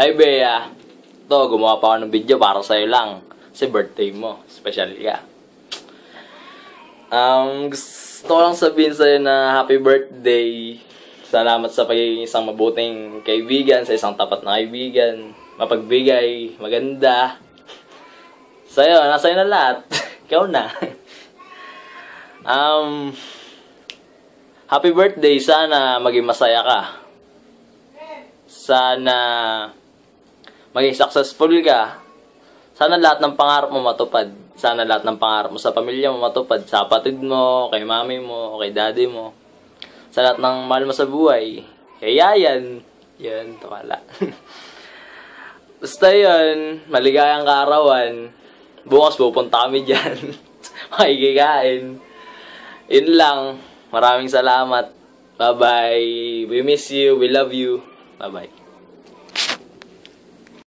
Hi, Bea. Ito, gumawa pa ako ng video para sa'yo lang. Kasi birthday mo. Special ka. Gusto ko lang sabihin sa'yo na happy birthday. Salamat sa pagiging isang mabuting kaibigan, sa isang tapat na kaibigan. Mapagbigay, maganda. Sa'yo, nasa'yo na lahat. Ikaw na. Happy birthday. Sana maging masaya ka. Sana maging successful ka. Sana lahat ng pangarap mo matupad. Sana lahat ng pangarap mo sa pamilya mo matupad. Sa kapatid mo, kay mami mo, kay daddy mo. Sa lahat ng mahal mo sa buhay. Kay yayan. Yan, wala. Basta yun, maligayang kaarawan. Bukas pupunta kami dyan. Makikikain. Yun lang. Maraming salamat. Bye-bye. We miss you. We love you. Bye-bye.